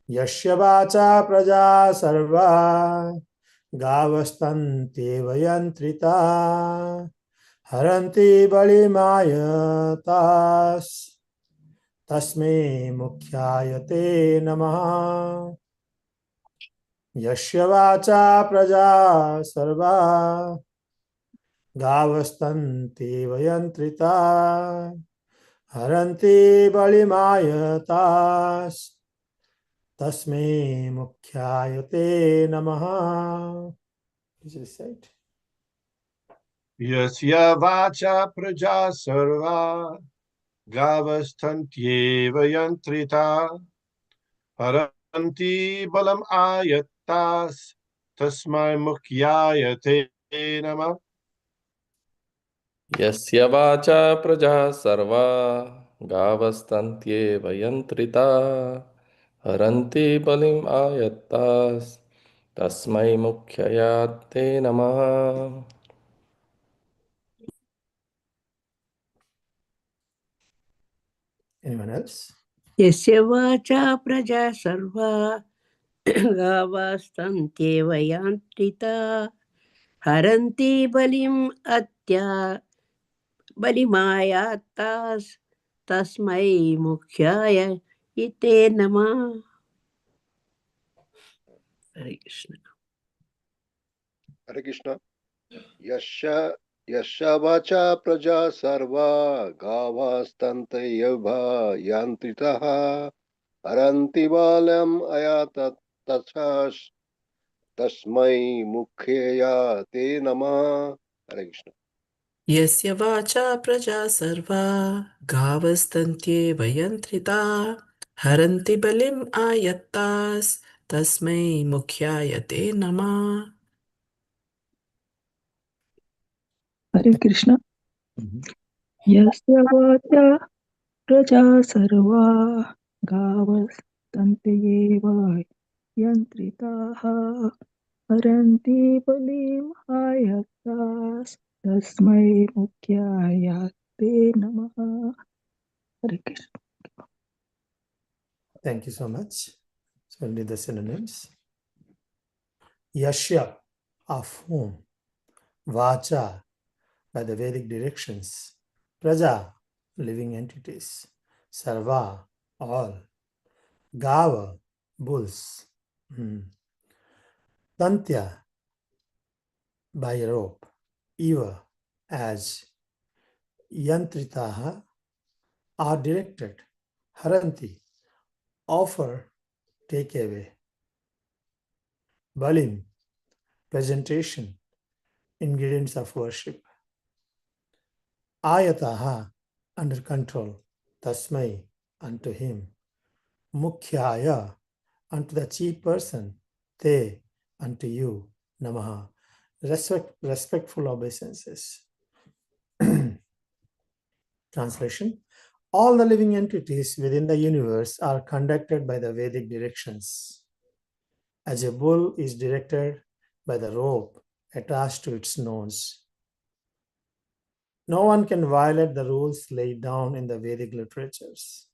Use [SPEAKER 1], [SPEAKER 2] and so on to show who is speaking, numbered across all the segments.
[SPEAKER 1] यस्य वाचा प्रजा सर्वा गावस्तन्त्येव यन्त्रिता हरन्ति बलिमायतास् तस्मै मुख्याय ते नमः। यस्य वाचा प्रजा सर्वा गावस्तन्त्येव यन्त्रिता हरन्ति बलिमायतास् तस्मै मुख्याय ते नमः। Please recite.
[SPEAKER 2] Yasya vacha praja sarva gavastantyeva yantrita haranti balam ayattas tasmai mukhyaya te namah.
[SPEAKER 3] यस्य वाचा प्रजा सर्वा गावस्तन्त्येव यन्त्रिता हरन्ति बलिम् आयत्तास् तस्मै मुख्यया ते नमः।
[SPEAKER 1] Anyone else?
[SPEAKER 4] यस्य वाचा प्रजा सर्वा गावस्तन्त्येव यान्त्रिता हरन्ति बलिम् अत्या बलिमायात्तास् तस्मै मुख्याय इते नमः। हरे Krishna.
[SPEAKER 5] Hare Krishna. Yasya vacha praja sarva gavastantayeva yantritaha haranti balam ayatat tachas tasmai mukhyaya te namah. Hare Krishna.
[SPEAKER 6] यस्य वाचा प्रजा सर्वा गावस्तन्त्येव यन्त्रिता हरन्ति बलिम् आयत्तास् तस्मै मुख्याय ते नमः।
[SPEAKER 7] हरे कृष्ण। यस्य वाचा प्रजा सर्वा गावस्तन्त्येव यन्त्रिताः हरन्ति बलिम् आयत्तास् तस्मै मुख्याय ते नमः। हरे Krishna.
[SPEAKER 1] Thank you so much. So we'll read the synonyms. Yashya, of whom. Vacha, by the Vedic directions. Praja, living entities. Sarva, all. Gava, bulls. Tantya, by a rope. Eva, as. Yantritaha, are directed. Haranti, offer, take away. Balim, presentation, ingredients of worship. Ayataha, under control. Tasmai, unto him. Mukhyaya, unto the chief person. Te, unto you. Namaha, respectful obeisances. Translation. All the living entities within the universe are conducted by the Vedic directions. As a bull is directed by the rope attached to its nose. No one can violate the rules laid down in the Vedic literatures.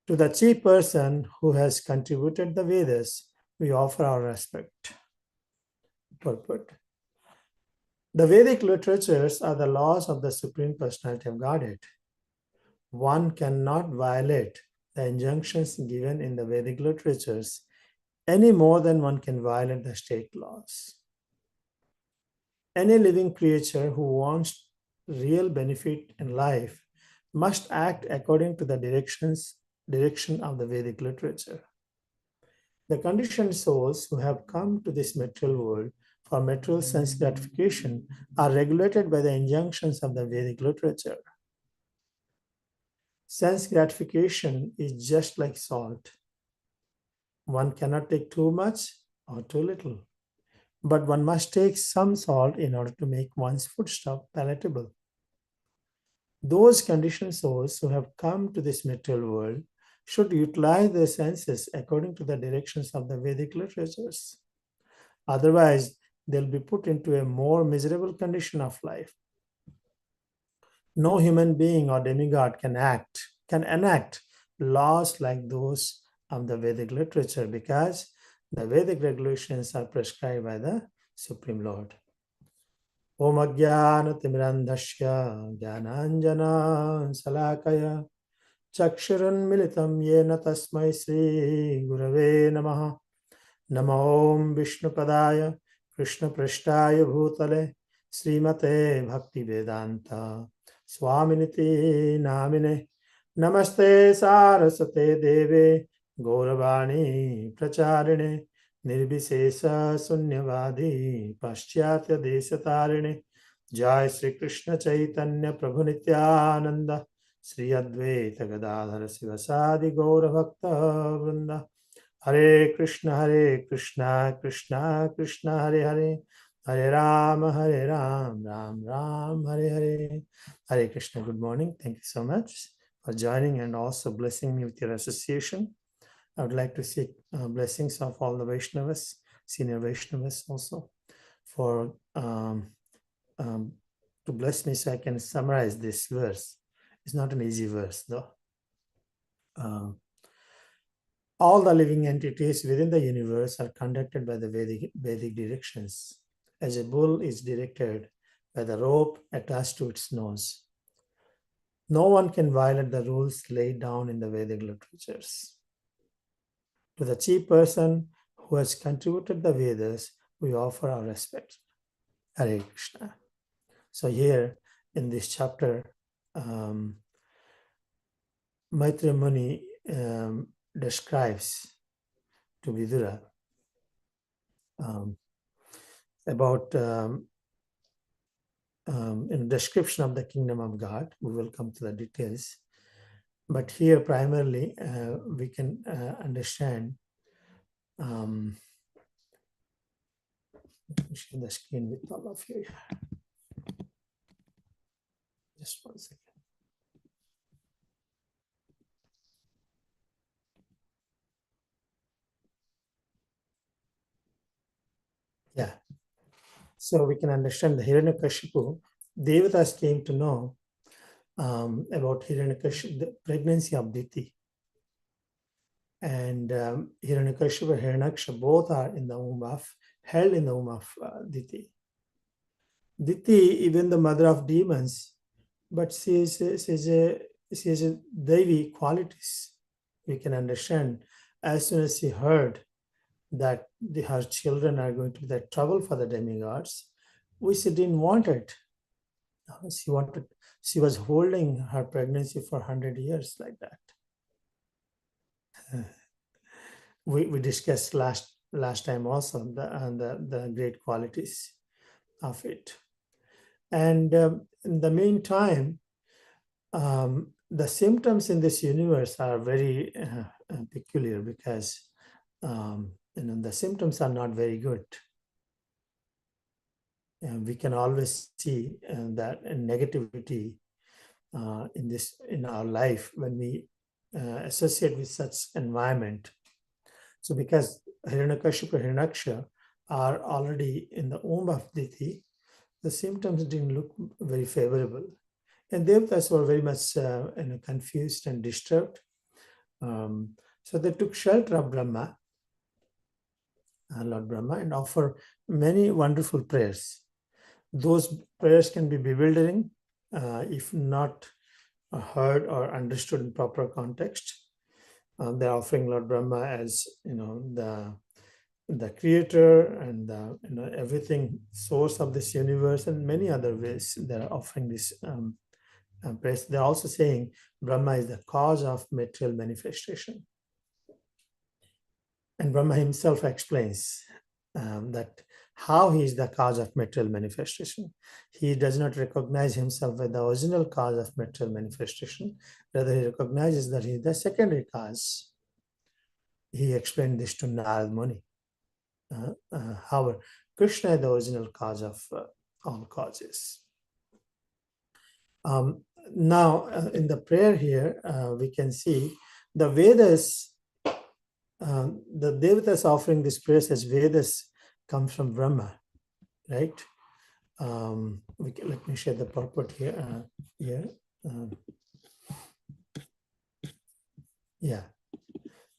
[SPEAKER 1] To the chief person who has contributed the Vedas, we offer our respect. Purport. The Vedic literatures are the laws of the Supreme Personality of Godhead. One cannot violate the injunctions given in the Vedic literatures any more than one can violate the state laws. Any living creature who wants real benefit in life must act according to the direction of the Vedic literature. The conditioned souls who have come to this material world for material sense gratification are regulated by the injunctions of the Vedic literature. Sense gratification is just like salt. One cannot take too much or too little, but one must take some salt in order to make one's foodstuff palatable. Those conditioned souls who have come to this material world should utilize their senses according to the directions of the Vedic literatures. Otherwise, they'll be put into a more miserable condition of life. No human being or demigod can enact laws like those of the Vedic literature because the Vedic regulations are prescribed by the Supreme Lord. Om Ajnana Timirandhasya Jnananjana Salakaya Chakshurun Militam Yena Tasmai Sri Gurave Namaha Namo Om Vishnupadaya Krishna Prishtaya Bhutale Srimate Bhakti Vedanta Swaminiti Namine Namaste Sarasate Deve Gauravani Pracharine Nirbhisesa Sunyavadi Paschatya Desatarine Jai Sri Krishna Chaitanya Prabhu Nityananda Sri Advaita Gadadhara Sivasadi Gaura Bhakta Vrinda Hare Krishna, Krishna Krishna, Hare Hare, Hare Ram, Ram Ram, Hare Hare. Hare Krishna, good morning. Thank you so much for joining and also blessing me with your association. I would like to seek blessings of all the Vaishnavas, senior Vaishnavas also, for to bless me so I can summarize this verse. It's not an easy verse though. All the living entities within the universe are conducted by the Vedic directions, as a bull is directed by the rope attached to its nose. No one can violate the rules laid down in the Vedic literatures. To the chief person who has contributed the Vedas, we offer our respect. Hare Krishna. So here in this chapter, Maitreya Muni describes to Vidura about in description of the kingdom of God. We will come to the details, but here primarily we can understand. Let me share the screen with all of you. Just 1 second. Yeah. So we can understand the Hiranyakashipu. Devatas came to know about Hiranyakashipu, the pregnancy of Diti. And Hiranyakashipu and Hiranyaksha both are in the womb of, held in the womb of Diti. Diti, even the mother of demons, but she is a Devi qualities. We can understand as soon as she heard that her children are going to be the trouble for the demigods, she didn't want it. She was holding her pregnancy for 100 years like that. We discussed last time also the great qualities of it. And in the meantime, the symptoms in this universe are very peculiar because the symptoms are not very good. We can always see that negativity in our life when we associate with such environment. So because Hiranyakashipu and Hiranyaksha are already in the womb of Diti, the symptoms didn't look very favorable. And Devatas were very much confused and disturbed. So they took shelter of Brahma, Lord Brahma, and offer many wonderful prayers. Those prayers can be bewildering if not heard or understood in proper context. They're offering Lord Brahma as the creator and everything source of this universe, and many other ways they're offering this praise. They're also saying Brahma is the cause of material manifestation. And Brahma himself explains that how he is the cause of material manifestation. He does not recognize himself as the original cause of material manifestation. Rather, he recognizes that he is the secondary cause. He explained this to Narad Muni. However, Krishna is the original cause of all causes. Now, in the prayer here, we can see the Vedas, the Devatas offering this prayer as Vedas comes from Brahma, right? Let me share the purport here.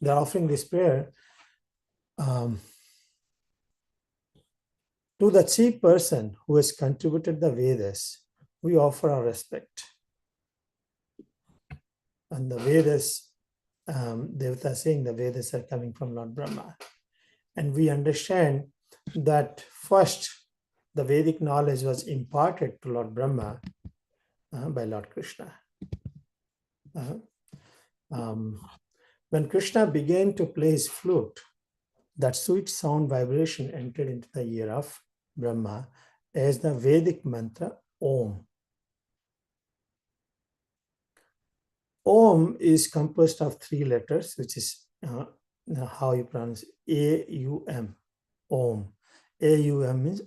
[SPEAKER 1] The They're offering this prayer to the chief person who has contributed the Vedas. We offer our respect. And the Vedas, Devata is saying the Vedas are coming from Lord Brahma. And we understand that first, the Vedic knowledge was imparted to Lord Brahma by Lord Krishna. When Krishna began to play his flute, that sweet sound vibration entered into the ear of Brahma as the Vedic mantra Om. Om is composed of 3 letters, which is how you pronounce A-U-M, Om. A-U-M means,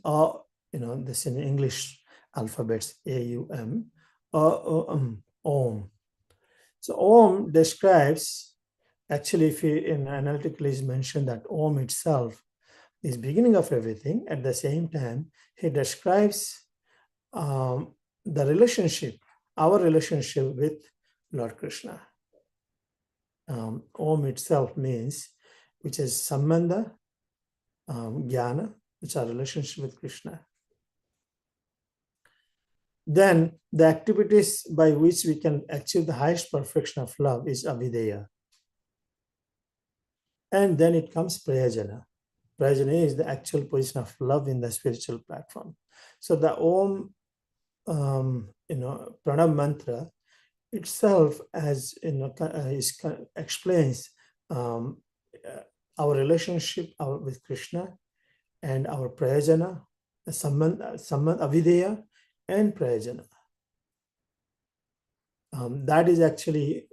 [SPEAKER 1] this in English alphabets, A-U-M, Om. So Om describes, actually, if you in analytically is mentioned that Om itself is beginning of everything. At the same time, he describes the relationship, our relationship with Lord Krishna. Om itself means, which is Sambandha, Jnana, which are relationship with Krishna. Then the activities by which we can achieve the highest perfection of love is Avideya. And then it comes Prayajana. Prayajana is the actual position of love in the spiritual platform. So the Om, Pranam mantra itself, as explains our relationship with Krishna and our Prayajana, Avideya and Prayajana. That is actually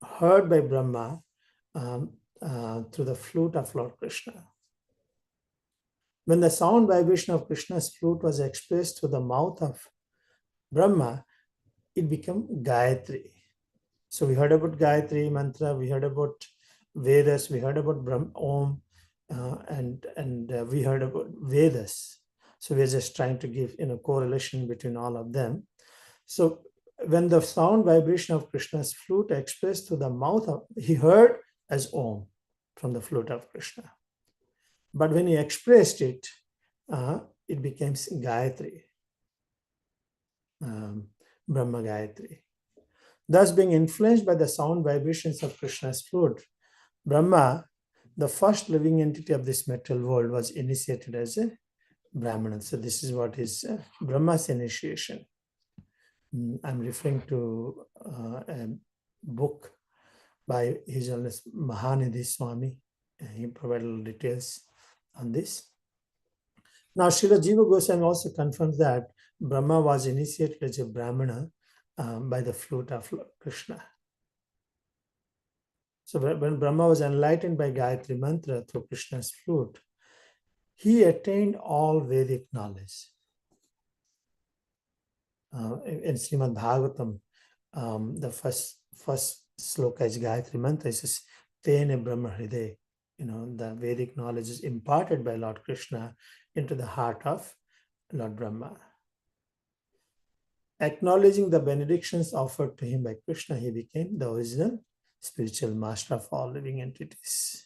[SPEAKER 1] heard by Brahma through the flute of Lord Krishna. When the sound vibration of Krishna's flute was expressed through the mouth of Brahma, it became Gayatri. So we heard about Gayatri mantra, we heard about Vedas, we heard about Om, and we heard about Vedas. So we're just trying to give correlation between all of them. So when the sound vibration of Krishna's flute expressed through the mouth of, he heard as Om from the flute of Krishna. But when he expressed it, it became Gayatri, Brahma Gayatri. Thus, being influenced by the sound vibrations of Krishna's flute, Brahma, the first living entity of this material world, was initiated as a Brahmana. So this is what is Brahma's initiation. I'm referring to a book by His Holiness Mahanidhi Swami. He provided little details on this. Now, Srila Jiva Goswami also confirms that Brahma was initiated as a Brahmana by the flute of Krishna. So when Brahma was enlightened by Gayatri Mantra through Krishna's flute, he attained all Vedic knowledge. In Srimad Bhagavatam, the first sloka is Gayatri Mantra. It says, Tene Brahma Hriday. The Vedic knowledge is imparted by Lord Krishna into the heart of Lord Brahma. Acknowledging the benedictions offered to him by Krishna, he became the original spiritual master of all living entities.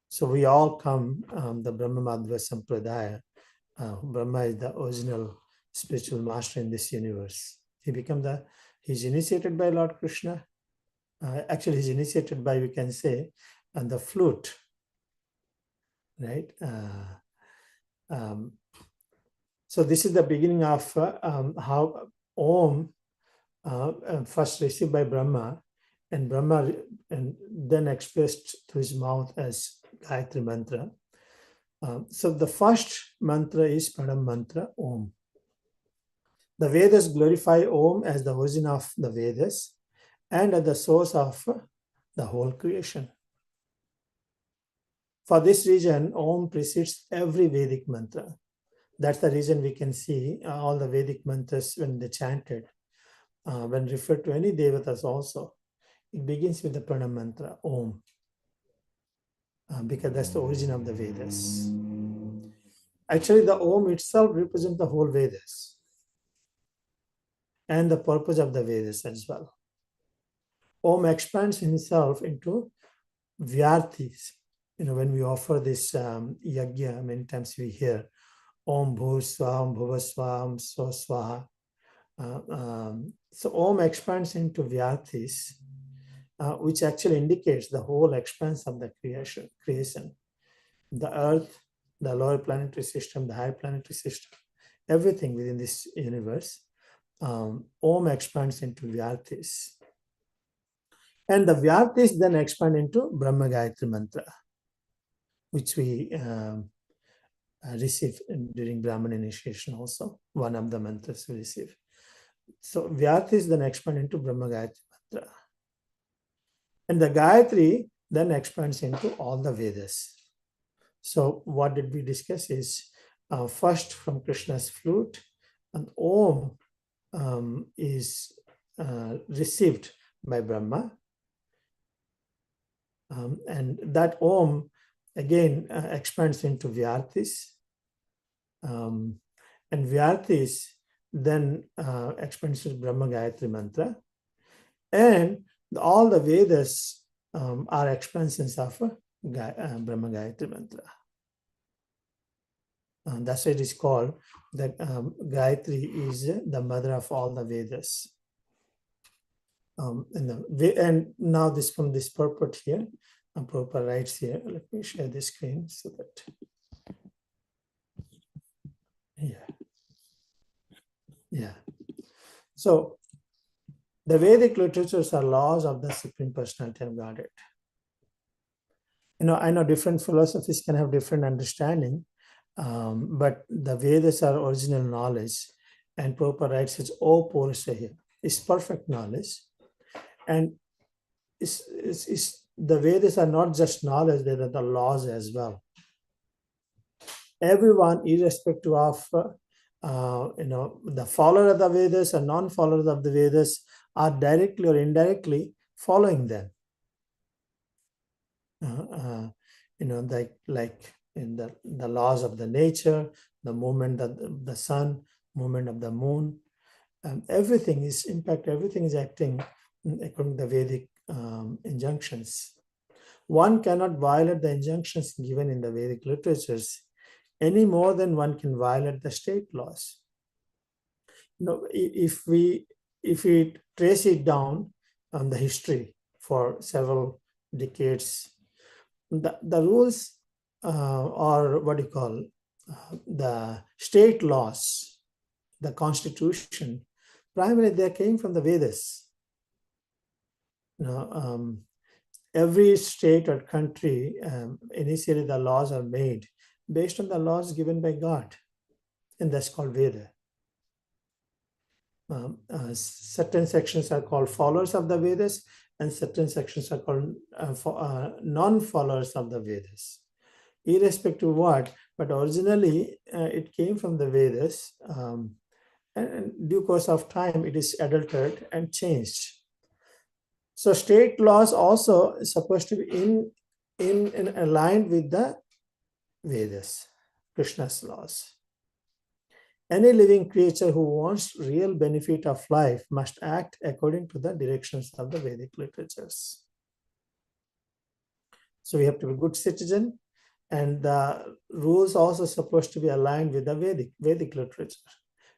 [SPEAKER 1] So we all come, the Brahma Madhva Sampradaya. Brahma is the original spiritual master in this universe. He's initiated by Lord Krishna. Actually, he's initiated by, we can say, the flute, right? So this is the beginning of how Om first received by Brahma, and Brahma and then expressed through his mouth as Gayatri Mantra. So the first mantra is Pranam Mantra, Om. The Vedas glorify Om as the origin of the Vedas and at the source of the whole creation. For this reason, Om precedes every Vedic mantra. That's the reason we can see all the Vedic mantras when they chanted, when referred to any devatas also, it begins with the Pranam Mantra, Om, because that's the origin of the Vedas. Actually, the Om itself represents the whole Vedas and the purpose of the Vedas as well. Om expands himself into Vyarthis. When we offer this yajna, many times we hear Om Bhuswam Bhuvaswam Swaswaha. So Om expands into Vyarthis, which actually indicates the whole expanse of the creation. The earth, the lower planetary system, the higher planetary system, everything within this universe. Om expands into Vyarthis. And the Vyarthis then expand into Brahma Gayatri Mantra, which we receive during Brahman initiation also. One of the mantras we receive. So Vyarthis then expand into Brahma Gayatri Mantra. And the Gayatri then expands into all the Vedas. So what did we discuss is first from Krishna's flute, and Om is received by Brahma. And that Om again expands into Vyarthis. And Vyarthis then expands to Brahma Gayatri Mantra. And all the Vedas are expansions of Brahma Gayatri Mantra. That's why it is called that Gayatri is the mother of all the Vedas. And now this from this purport here, Prabhupada writes here, let me share the screen so that, yeah. So the Vedic literatures are laws of the Supreme Personality of Godhead. I know different philosophies can have different understanding, but the Vedas are original knowledge, and Prabhupada writes it's all Purusha here. It's perfect knowledge, and the Vedas are not just knowledge; they are the laws as well. Everyone, irrespective of the follower of the Vedas and non-followers of the Vedas, are directly or indirectly following them. Like in the laws of the nature, the movement of the sun, movement of the moon, everything is acting according to the Vedic injunctions. One cannot violate the injunctions given in the Vedic literatures any more than one can violate the state laws. If we trace it down on the history for several decades, the rules or what you call the state laws, the constitution, primarily they came from the Vedas. Every state or country, initially the laws are made based on the laws given by God, and that's called Veda. Certain sections are called followers of the Vedas, and certain sections are called non-followers of the Vedas. Irrespective of what, but originally it came from the Vedas, and in due course of time it is adulterated and changed. So state laws also is supposed to be in aligned with the Vedas, Krishna's laws. Any living creature who wants real benefit of life must act according to the directions of the Vedic literatures. So we have to be a good citizen, and the rules also supposed to be aligned with the Vedic literature.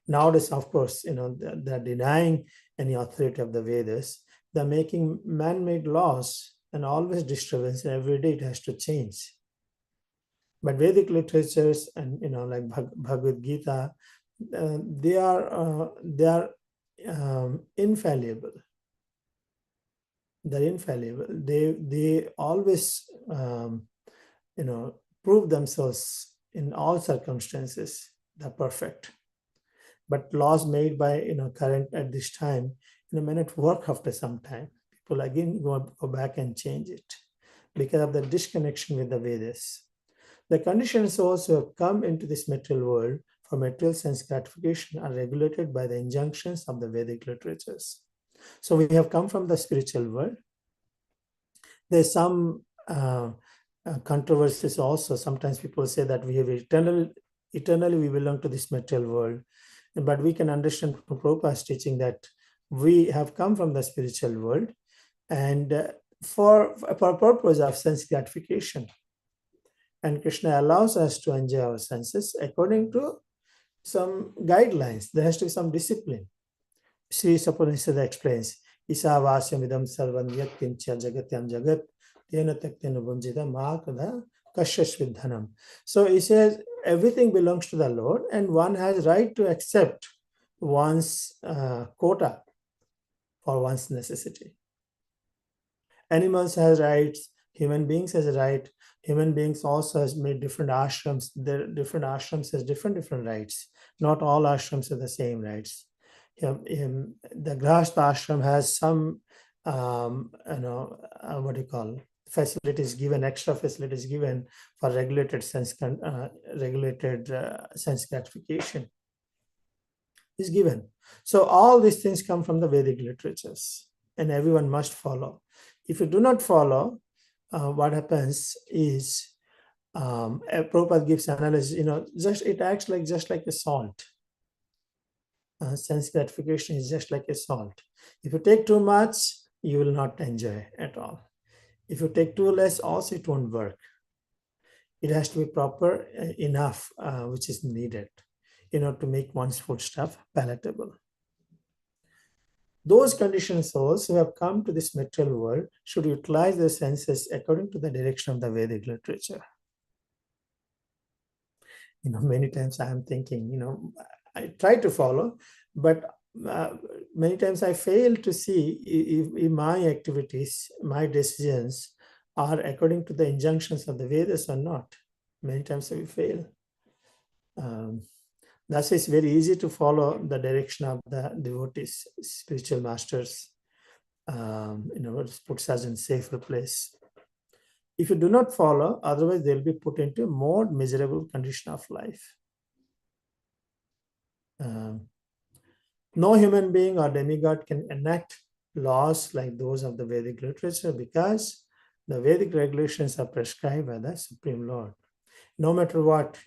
[SPEAKER 1] Nowadays, of course, they're denying any authority of the Vedas. They're making man-made laws, and always disturbance, and every day it has to change. But Vedic literatures and like Bhagavad Gita, they are infallible. They're infallible. They always prove themselves in all circumstances. They're perfect. But laws made by current at this time may not work after some time. People again go back and change it because of the disconnection with the Vedas. The conditioned souls who have come into this material world for material sense gratification are regulated by the injunctions of the Vedic literatures. So we have come from the spiritual world. There's some controversies also. Sometimes people say that we have eternally we belong to this material world. But we can understand from Prabhupada's teaching that we have come from the spiritual world, and for purpose of sense gratification. And Krishna allows us to enjoy our senses according to some guidelines. There has to be some discipline. Sri Sapanishad explains, Isa vasyamidam sarvam yat kincha jagatyam jagat tena taktena bunjita makada kashyasvidhanam. So he says everything belongs to the Lord, and one has right to accept one's quota for one's necessity. Animals has rights, human beings has a right. Human beings also has made different ashrams. The different ashrams has different rights. Not all ashrams have the same rights. The Grahastha ashram has some, what do you call, facilities given, extra facilities given for regulated sense gratification is given. So all these things come from the Vedic literatures, and everyone must follow. If you do not follow, what happens is, Prabhupada gives analysis, it acts just like a salt. Sense gratification is just like a salt. If you take too much, you will not enjoy at all. If you take too less, also it won't work. It has to be proper enough, which is needed, to make one's foodstuff palatable. Those conditioned souls who have come to this material world should utilize their senses according to the direction of the Vedic literature. Many times I am thinking, I try to follow, but many times I fail to see if my activities, my decisions are according to the injunctions of the Vedas or not. Many times we fail. Thus, it's very easy to follow the direction of the devotees, spiritual masters. It puts us in a safer place. If you do not follow, otherwise they'll be put into a more miserable condition of life. No human being or demigod can enact laws like those of the Vedic literature, because the Vedic regulations are prescribed by the Supreme Lord. No matter what,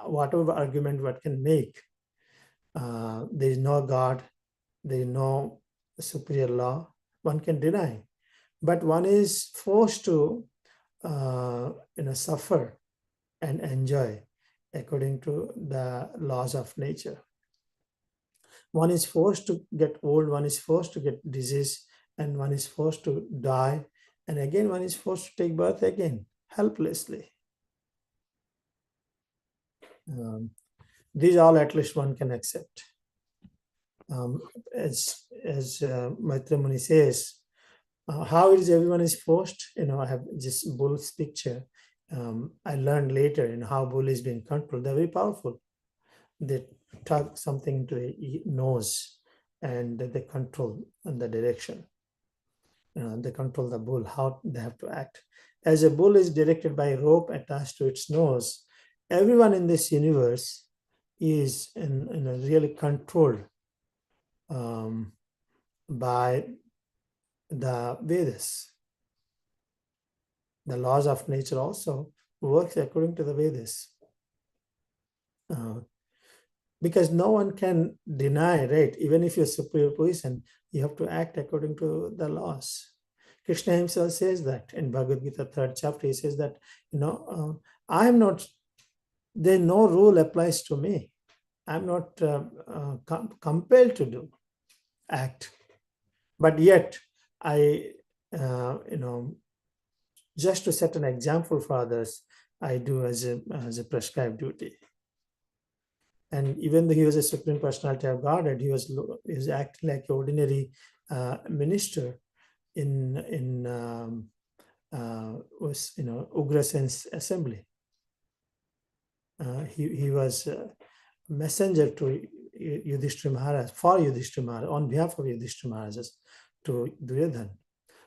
[SPEAKER 1] whatever argument one can make, there is no God, there is no superior law, one can deny. But one is forced to suffer and enjoy according to the laws of nature. One is forced to get old, one is forced to get disease, and one is forced to die, and again one is forced to take birth again, helplessly. These all at least one can accept. As Maitreya Muni says, how is everyone is forced? I have this bull's picture. I learned later how bull is being controlled. They're very powerful. They tug something to the nose, and they control the direction. They control the bull, how they have to act. As a bull is directed by a rope attached to its nose, everyone in this universe is really controlled by the Vedas. The laws of nature also works according to the Vedas. Because no one can deny, right? Even if you're superior position, you have to act according to the laws. Krishna himself says that in Bhagavad Gita 3rd chapter. He says that, I'm not, no rule applies to me. I'm not compelled to act. But yet, I, just to set an example for others, I do as a prescribed duty. And even though he was a Supreme Personality of Godhead, he was acting like an ordinary minister in Ugrasen's assembly. He was a messenger to Yudhishthira Maharaj, for Yudhishthira Maharaj, on behalf of Yudhishthira Maharaj, to Duryodhana.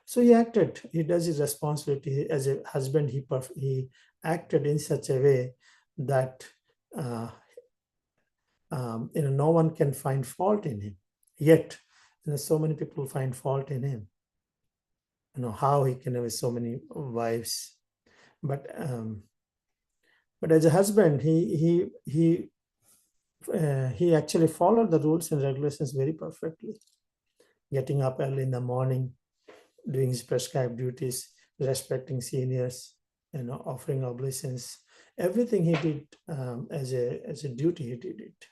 [SPEAKER 1] So he acted. He does his responsibility as a husband. He acted in such a way that no one can find fault in him. Yet, so many people find fault in him. How he can have so many wives, but as a husband, he actually followed the rules and regulations very perfectly. Getting up early in the morning, doing his prescribed duties, respecting seniors, offering obeisance. Everything he did as a duty, he did it.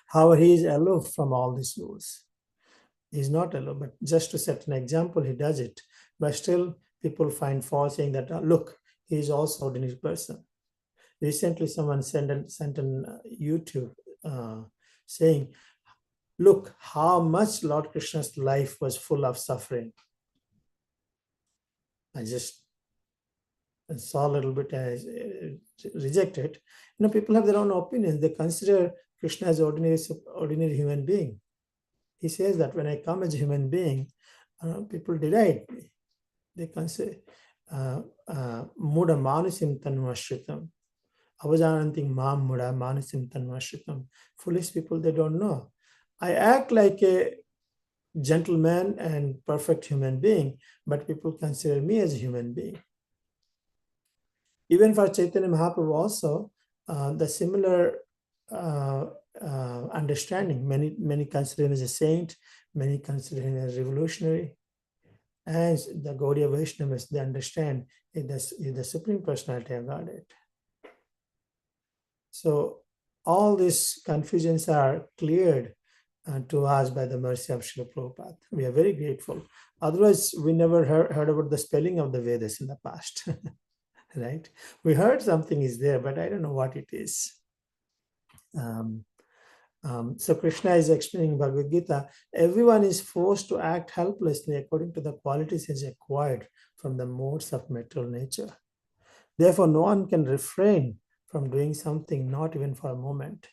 [SPEAKER 1] However, he is aloof from all these rules. He's not aloof, but just to set an example, he does it. But still, people find fault saying that, look, he is also an ordinary person. Recently, someone sent an YouTube saying, look how much Lord Krishna's life was full of suffering. I just saw a little bit as rejected. People have their own opinions. They consider Krishna as ordinary human being. He says that when I come as a human being, people deride me. They consider muda manusim tanvashritam. Avajananting mam muda manusim tanvashritam. Foolish people, they don't know. I act like a gentleman and perfect human being, but people consider me as a human being. Even for Chaitanya Mahaprabhu also, the similar understanding. Many consider him as a saint, many consider him as revolutionary. As the Gaudiya Vaishnavas, they understand he's the Supreme Personality of Godhead. So all these confusions are cleared to us by the mercy of Srila Prabhupada. We are very grateful. Otherwise, we never heard about the spelling of the Vedas in the past. Right? We heard something is there, but I don't know what it is. So Krishna is explaining Bhagavad Gita. Everyone is forced to act helplessly according to the qualities he has acquired from the modes of material nature. Therefore, no one can refrain from doing something, not even for a moment.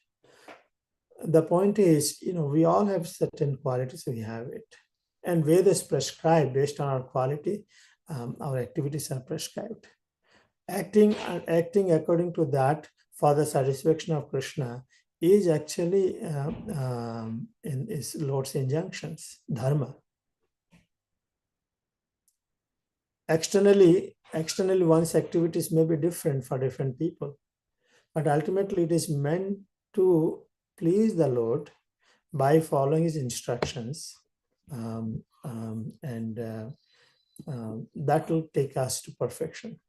[SPEAKER 1] The point is, we all have certain qualities, we have it. And Vedas prescribe based on our quality, our activities are prescribed. Acting according to that for the satisfaction of Krishna is actually in his Lord's injunctions, dharma. Externally, one's activities may be different for different people, but ultimately it is meant to please the Lord by following his instructions, and that will take us to perfection.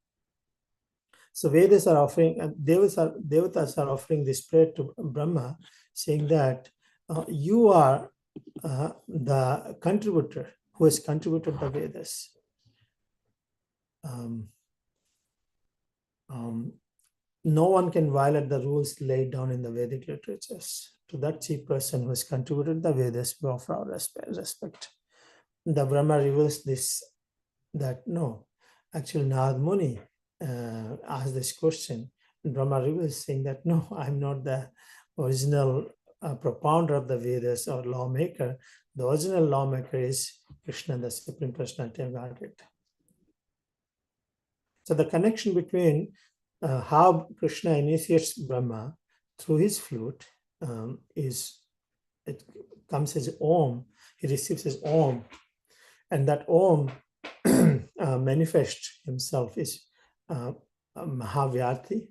[SPEAKER 1] So Vedas are offering, Devatas are offering this prayer to Brahma, saying that you are the contributor who has contributed the Vedas. No one can violate the rules laid down in the Vedic literatures. To that chief person who has contributed the Vedas, we offer our respect. The Brahma reveals this, that no, actually Narad Muni asked this question. Brahma reveals saying that no, I'm not the original propounder of the Vedas or lawmaker. The original lawmaker is Krishna, the Supreme Personality of Godhead. So the connection between how Krishna initiates Brahma through his flute it comes as Om. He receives as Om, and that Om manifests himself is Mahavyarti,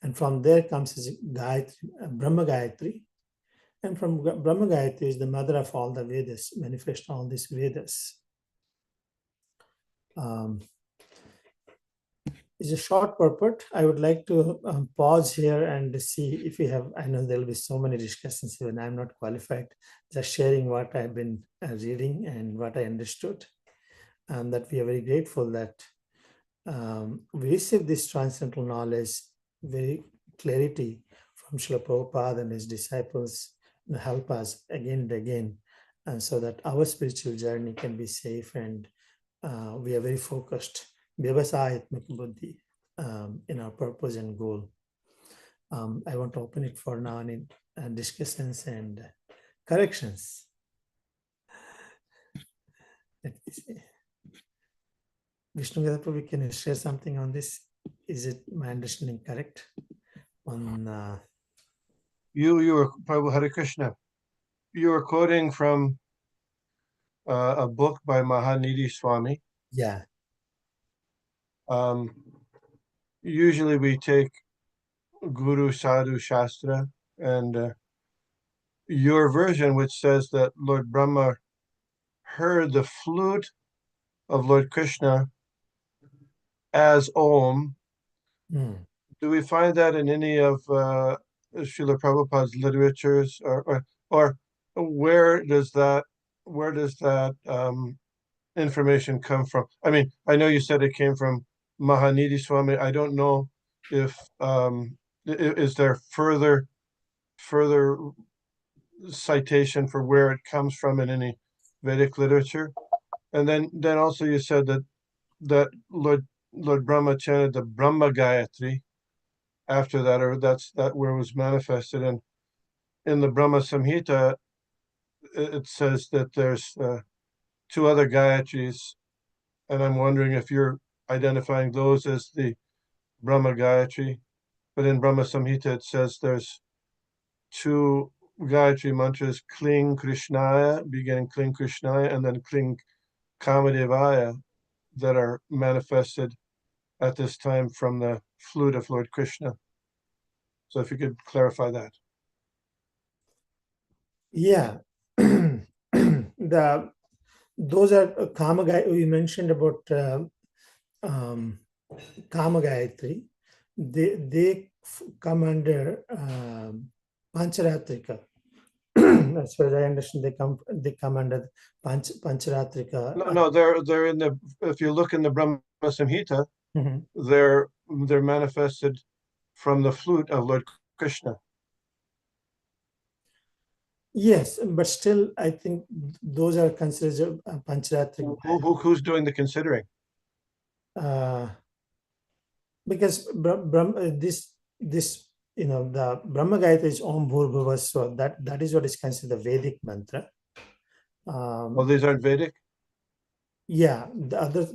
[SPEAKER 1] and from there comes his Gayatri, Brahma Gayatri, and from Brahma Gayatri is the mother of all the Vedas, manifest all these Vedas. It's a short purport. I would like to pause here and see if we have, I know there will be so many discussions even I'm not qualified, just sharing what I've been reading and what I understood. And that we are very grateful that we receive this transcendental knowledge, very clarity from Srila Prabhupada and his disciples help us again and again, and so that our spiritual journey can be safe and we are very focused Vyavasayatmik buddhi in our purpose and goal. I want to open it for now in discussions and corrections. Let me see. Vishnu Gadaprabhu, can you share something on this? Is it my understanding correct? On
[SPEAKER 2] You were Prabhu Hare Krishna. You were quoting from a book by Mahanidhi Swami.
[SPEAKER 1] yeah.
[SPEAKER 2] Usually we take Guru Sadhu Shastra, and your version, which says that Lord Brahma heard the flute of Lord Krishna as Om.
[SPEAKER 1] Hmm.
[SPEAKER 2] Do we find that in any of Srila Prabhupada's literatures, or where does that information come from? I mean, I know you said it came from Mahanidhi Swami. I don't know if is there further citation for where it comes from in any Vedic literature? And then also you said that Lord Brahma chanted the Brahma Gayatri after that, or that's where it was manifested. And in the Brahma Samhita, it says that there's two other Gayatris, and I'm wondering if you're identifying those as the Brahma Gayatri. But in Brahma Samhita, it says there's two Gayatri mantras, Kling Krishnaya, beginning Kling Krishnaya, and then Kling Kamadevaya, that are manifested at this time from the flute of Lord Krishna. So if you could clarify that.
[SPEAKER 1] Yeah. Those are Kama Gayatri. You mentioned about Kama Gayatri. They come under Pancharatrika. As far as I understand, they come under Pancharatrika.
[SPEAKER 2] No, they're in the. If you look in the Brahma Samhita,
[SPEAKER 1] Mhm.
[SPEAKER 2] they're manifested from the flute of Lord Krishna.
[SPEAKER 1] Yes, but still, I think those are considered Pancharatric.
[SPEAKER 2] Who's doing the considering?
[SPEAKER 1] Because this the Brahma Gayatri is Om Bhurбhuva, so that is what is considered the Vedic mantra.
[SPEAKER 2] Well, these aren't Vedic.
[SPEAKER 1] Yeah, the other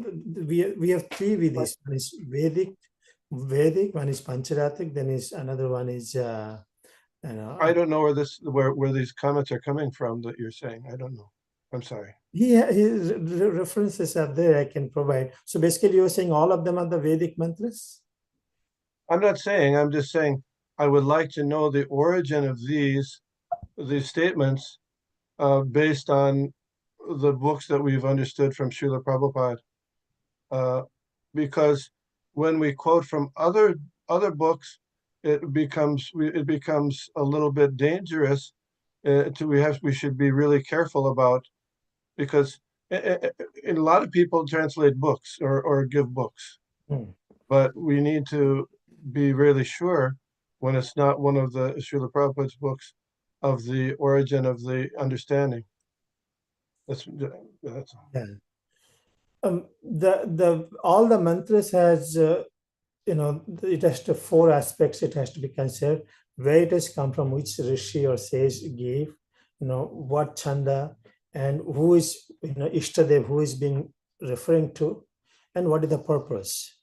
[SPEAKER 1] we have three Vedis. One is Vedic, one is Pancharatric, then is another one is
[SPEAKER 2] I don't know where these comments are coming from that you're saying. I don't know. I'm sorry.
[SPEAKER 1] his references are there. I can provide. So basically, you're saying all of them are the Vedic mantras.
[SPEAKER 2] I'm not saying. I'm just saying I would like to know the origin of these statements based on the books that we've understood from Srila Prabhupada. Because when we quote from other books, it becomes a little bit dangerous. We should be really careful about, because a lot of people translate books or give books, but we need to be really sure when it's not one of the Srila Prabhupada's books of the origin of the understanding. That's
[SPEAKER 1] Yeah. The all the mantras has it has to four aspects. It has to be considered where it has come from, which rishi or sage gave, what chanda, and who is Ishtadev, who is being referring to, and what is the purpose.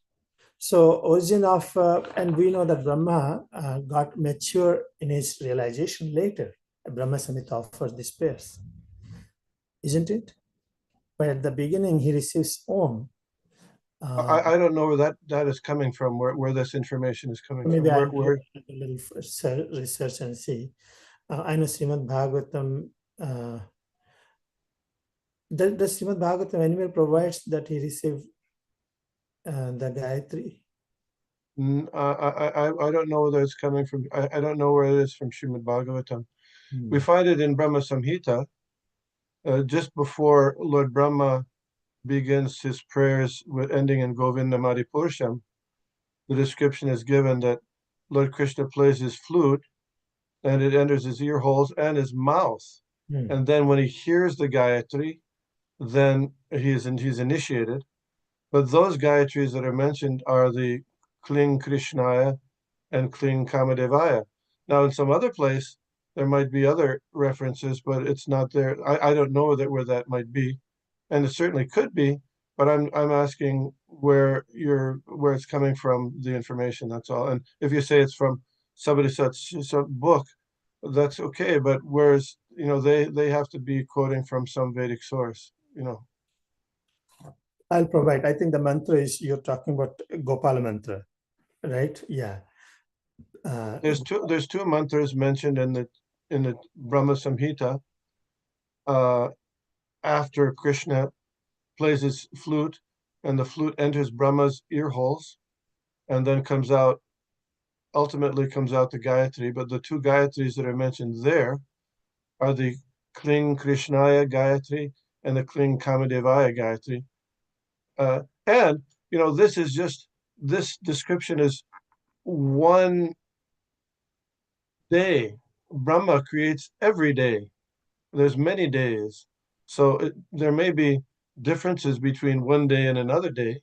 [SPEAKER 1] So origin of and we know that Brahma got mature in his realization later. Brahma Samhita offers this prayers, isn't it? But at the beginning, he receives Om.
[SPEAKER 2] I don't know where that is coming from, where this information is coming
[SPEAKER 1] Maybe
[SPEAKER 2] from.
[SPEAKER 1] I'll do
[SPEAKER 2] Where
[SPEAKER 1] a little research and see. I know Srimad Bhagavatam. The Srimad Bhagavatam anywhere provides that he received the Gayatri.
[SPEAKER 2] I don't know whether it's coming from. I don't know where it is from Srimad Bhagavatam. We find it in Brahma Samhita, just before Lord Brahma begins his prayers with ending in Govinda Madi Purusham. The description is given that Lord Krishna plays his flute and it enters his ear holes and his mouth. And then when he hears the Gayatri, then he's initiated. But those Gayatris that are mentioned are the Kling Krishnaya and Kling Kamadevaya. Now, in some other place, there might be other references, but it's not there. I don't know where that might be, and it certainly could be. But I'm asking where it's coming from, the information. That's all. And if you say it's from somebody such book, that's okay. But whereas they have to be quoting from some Vedic source.
[SPEAKER 1] I'll provide. I think the mantra is you're talking about Gopala mantra, right? Yeah.
[SPEAKER 2] There's two mantras mentioned in the Brahma Samhita after Krishna plays his flute, and the flute enters Brahma's ear holes, and then ultimately comes out the Gayatri. But the two Gayatris that are mentioned there are the Kling Krishnaya Gayatri and the Kling Kamadevaya Gayatri. And, this description is one day. Brahma creates every day. There's many days. So there may be differences between one day and another day,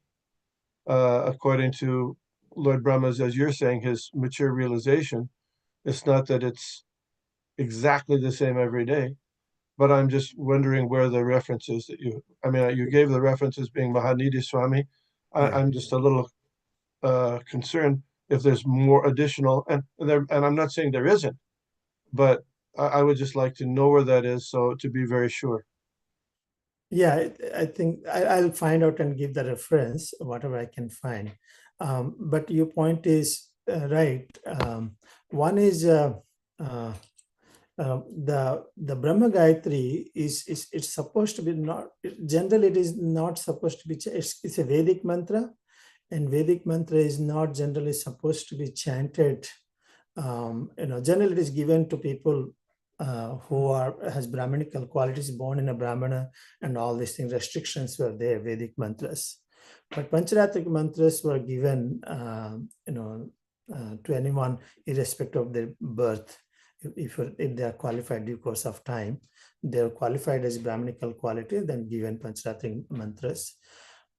[SPEAKER 2] according to Lord Brahma's, as you're saying, his mature realization. It's not that it's exactly the same every day, but I'm just wondering where the references that you gave the references being Mahanidhi Swami. I'm just a little concerned if there's more additional, and I'm not saying there isn't, but I would just like to know where that is, so to be very sure.
[SPEAKER 1] Yeah, I think I'll find out and give the reference, whatever I can find. But your point is right. One is the Brahma Gayatri is it's supposed to be not generally it is not supposed to be. It's a Vedic mantra, and Vedic mantra is not generally supposed to be chanted. Generally it is given to people who has Brahminical qualities, born in a Brahmana, and all these things. Restrictions were there, Vedic mantras. But Pancharatric mantras were given, to anyone, irrespective of their birth. If they are qualified due course of time, they are qualified as Brahminical quality, then given Pancharatric mantras.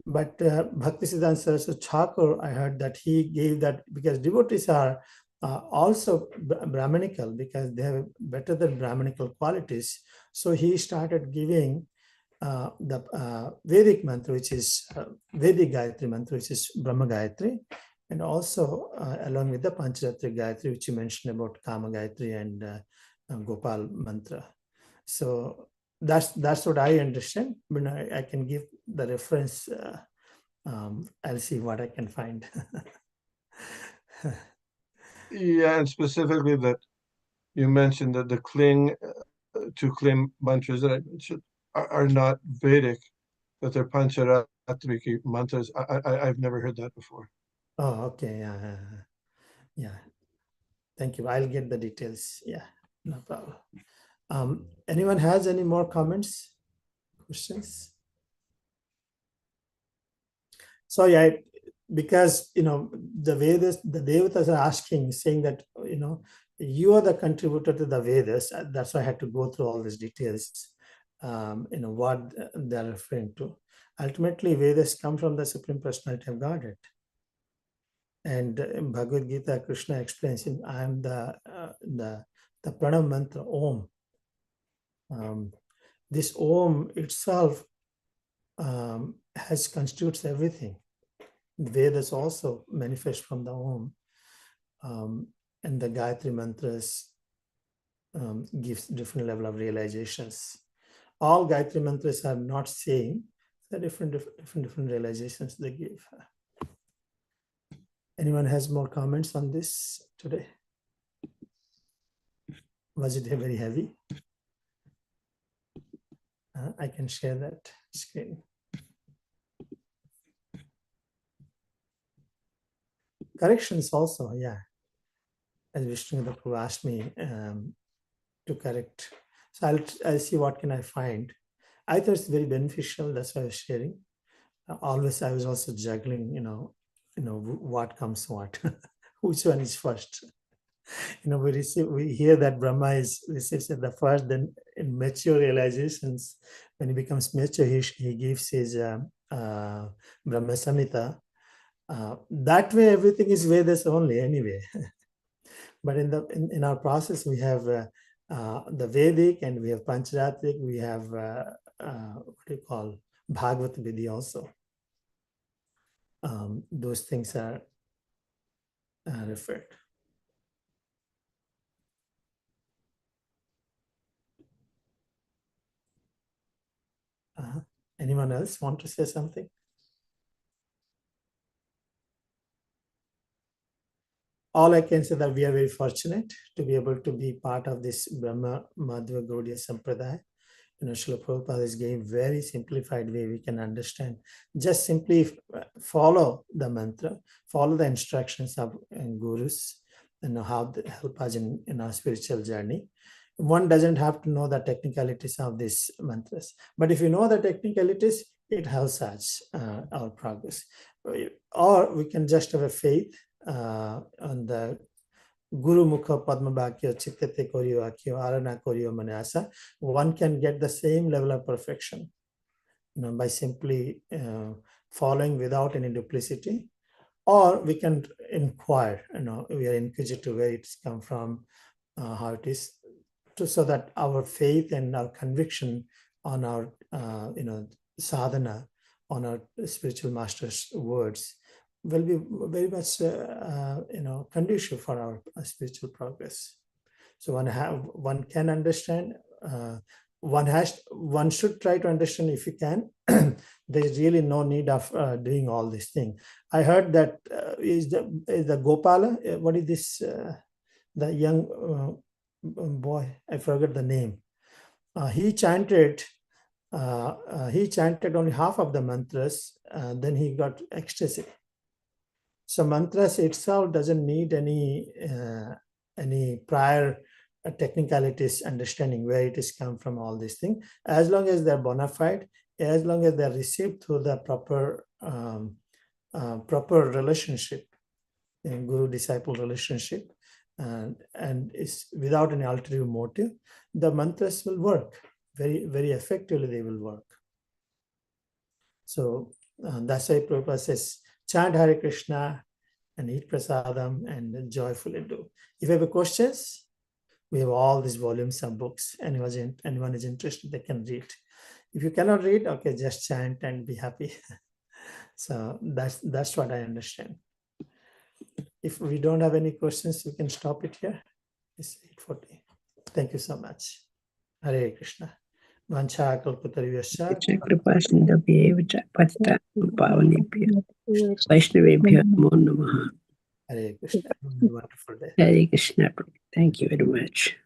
[SPEAKER 1] But Bhaktisiddhanta Saraswati Thakur, I heard that he gave that because devotees are also Brahminical, because they have better than Brahminical qualities. So he started giving the Vedic mantra, which is Vedic Gayatri mantra, which is Brahma Gayatri, and also along with the Pancharatric Gayatri, which you mentioned about Kama Gayatri and Gopal mantra. So that's what I understand. But I can give the reference. I'll see what I can find.
[SPEAKER 2] Yeah, and specifically that you mentioned that the two Kling mantras that I mentioned are not Vedic, that they're Pancharatriki mantras. I've never heard that before.
[SPEAKER 1] Oh, okay. Yeah. Thank you. I'll get the details. Yeah, no problem. Anyone has any more comments, questions? So yeah, because the Vedas, the Devatas are asking, saying that you are the contributor to the Vedas. That's why I had to go through all these details. What they're referring to. Ultimately, Vedas come from the Supreme Personality of Godhead. And in Bhagavad Gita, Krishna explains, I am the Pranav mantra, Om. This Om itself constitutes everything. The Vedas also manifest from the Om. And the Gayatri mantras gives different level of realizations. All Gayatri mantras are not same. The different realizations they give. Anyone has more comments on this today? Was it very heavy? I can share that screen. Corrections also, yeah. As Vishnu Prabhu asked me to correct. So I'll see what can I find. I thought it's very beneficial. That's why I was sharing. Always, I was also juggling, what comes what, which one is first. We hear that Brahma receives at the first, then in mature realizations, when he becomes mature, he gives his Brahma Samhita. That way, everything is Vedas only anyway. But in our process, we have the Vedic, and we have Pancharatric, we have what do you call Bhagavad Vidhi also. Those things are referred. Anyone else want to say something? All I can say that we are very fortunate to be able to be part of this Brahma Madhva Gaudiya Sampradaya. Srila Prabhupada is giving very simplified way we can understand. Just simply follow the mantra, follow the instructions of gurus, and how they help us in our spiritual journey. One doesn't have to know the technicalities of these mantras, but if you know the technicalities, it helps us our progress. Or we can just have a faith on the Guru Mukha Padma Bhakya Chitate Koryo Akyo Arana Koryo Manasa. One can get the same level of perfection, by simply following without any duplicity. Or we can inquire, we are inquisitive where it's come from, how it is, so that our faith and our conviction on our sadhana, on our spiritual master's words, will be very much conducive for our spiritual progress. So one can understand, one should try to understand if you can. There's really no need of doing all these things. I heard that is the Gopala, what is this, the young boy, I forgot the name. He chanted only half of the mantras, then he got ecstasy. So mantras itself doesn't need any prior technicalities, understanding where it is come from, all these things. As long as they're bona fide, as long as they're received through the proper relationship, guru-disciple relationship, and is without any ulterior motive, the mantras will work very, very effectively. They will work. So that's why Prabhupada says, chant Hare Krishna and eat prasadam and joyfully do. If you have questions, we have all these volumes of books. Anyone is interested, they can read. If you cannot read, okay, just chant and be happy. So that's what I understand. If we don't have any questions, we can stop it here. It's 8:40. Thank you so much. Hare Krishna. Vancha kalpatarivasya.
[SPEAKER 4] कृपासिन्धुभ्येव च पतितानां वैष्णवेभ्यो नमो नमः.
[SPEAKER 1] Hare Krishna. Have a wonderful day.
[SPEAKER 4] Hare Krishna. Thank you very much.